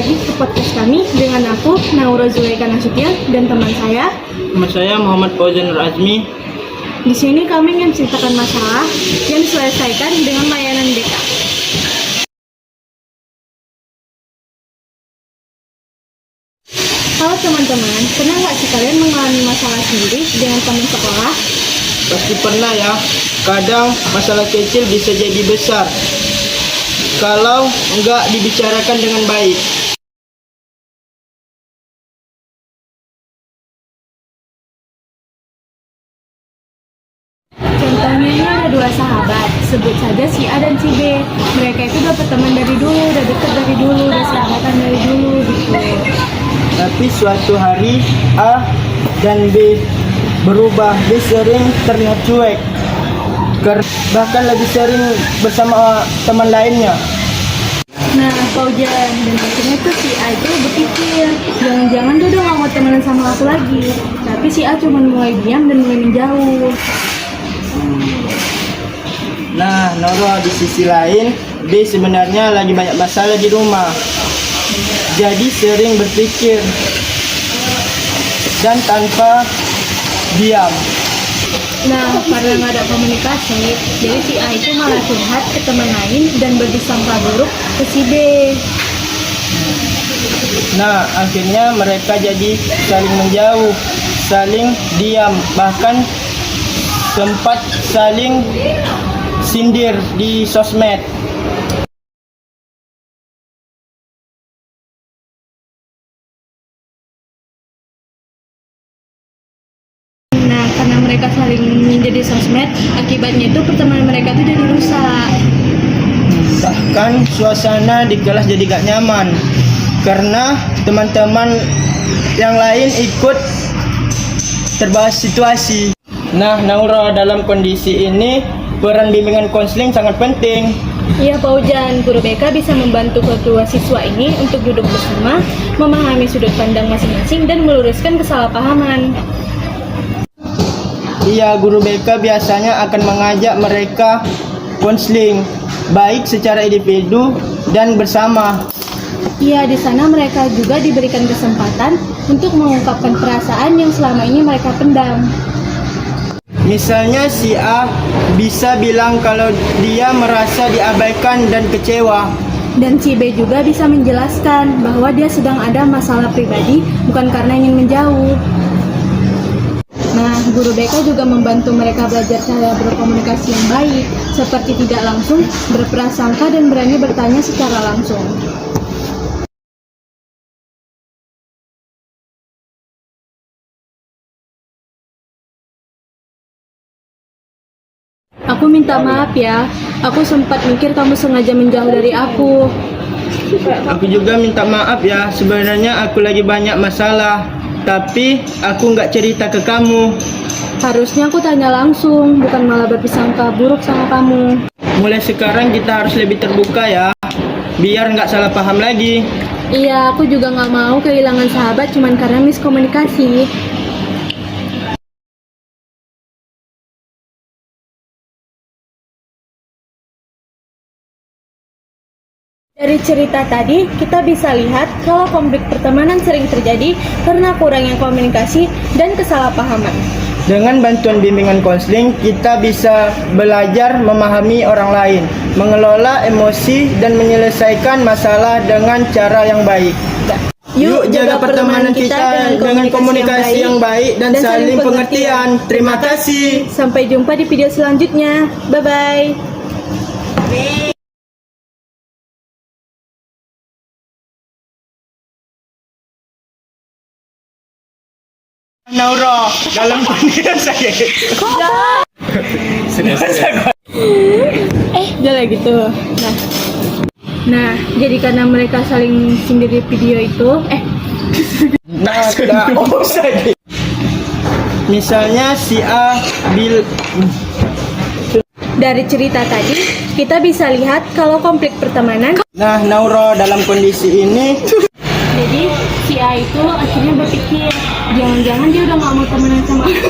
lagi ke podcast kami dengan aku, Naura Zulaika Nasution, dan teman saya. Nama saya Muhammad Fauzan Nur Azmi. Di sini kami ingin menceritakan masalah yang diselesaikan dengan layanan BK. Halo teman-teman, pernah nggak sih kalian mengalami masalah sendiri dengan teman sekolah? Pasti pernah ya. Kadang masalah kecil bisa jadi besar kalau enggak dibicarakan dengan baik. Contohnya ini ada dua sahabat, sebut saja si A dan si B. Mereka itu udah berteman dari dulu, udah deket dari dulu, udah sahabatan dari dulu gitu. Tapi suatu hari A dan B berubah. B sering terlihat cuek, bahkan lebih sering bersama teman lainnya. Nah, Fauzan, dan akhirnya tuh si A itu berpikir, jangan-jangan dia udah gak mau temenan sama aku lagi. Tapi si A cuma mulai diam dan mulai menjauh. Nah, Noro, di sisi lain, B sebenarnya lagi banyak masalah di rumah. Jadi sering berpikir dan tanpa diam. Nah, karena nggak ada komunikasi, jadi si A itu malah curhat ke teman lain dan bersangka buruk ke si B. Nah, akhirnya mereka jadi saling menjauh, saling diam, bahkan sempat saling sindir di sosmed. Nah, karena mereka saling menjadi sosmed, akibatnya itu pertemanan mereka itu jadi rusak. Bahkan suasana di kelas jadi gak nyaman karena teman-teman yang lain ikut terbawa situasi. Nah, Naura, dalam kondisi ini peran bimbingan konseling sangat penting. Iya, Fauzan, guru BK bisa membantu kedua siswa ini untuk duduk bersama, memahami sudut pandang masing-masing dan meluruskan kesalahpahaman. Iya, guru BK biasanya akan mengajak mereka konseling, baik secara individu dan bersama. Iya, di sana mereka juga diberikan kesempatan untuk mengungkapkan perasaan yang selama ini mereka pendam. Misalnya si A bisa bilang kalau dia merasa diabaikan dan kecewa. Dan si B juga bisa menjelaskan bahwa dia sedang ada masalah pribadi, bukan karena ingin menjauh. Nah, guru BK juga membantu mereka belajar cara berkomunikasi yang baik, seperti tidak langsung berprasangka dan berani bertanya secara langsung. Aku minta maaf ya, aku sempat mikir kamu sengaja menjauh dari aku. Aku juga minta maaf ya, sebenarnya aku lagi banyak masalah, tapi aku nggak cerita ke kamu. Harusnya aku tanya langsung, bukan malah berprasangka buruk sama kamu. Mulai sekarang kita harus lebih terbuka ya, biar nggak salah paham lagi. Iya, aku juga nggak mau kehilangan sahabat cuman karena miskomunikasi. Dari cerita tadi, kita bisa lihat kalau konflik pertemanan sering terjadi karena kurangnya komunikasi dan kesalahpahaman. Dengan bantuan bimbingan konseling, kita bisa belajar memahami orang lain, mengelola emosi, dan menyelesaikan masalah dengan cara yang baik. Yuk jaga pertemanan kita dengan komunikasi yang baik dan saling pengertian. Terima kasih. Sampai jumpa di video selanjutnya. Bye-bye. Naura, dalam kondisi saya. Jangan gitu. Nah, jadi karena mereka saling sindir di video itu, Misalnya si A dari cerita tadi, kita bisa lihat kalau konflik pertemanan. Nah, Naura, dalam kondisi ini Jadi si A itu akhirnya berpikir, jangan-jangan dia udah gak mau temenan sama aku.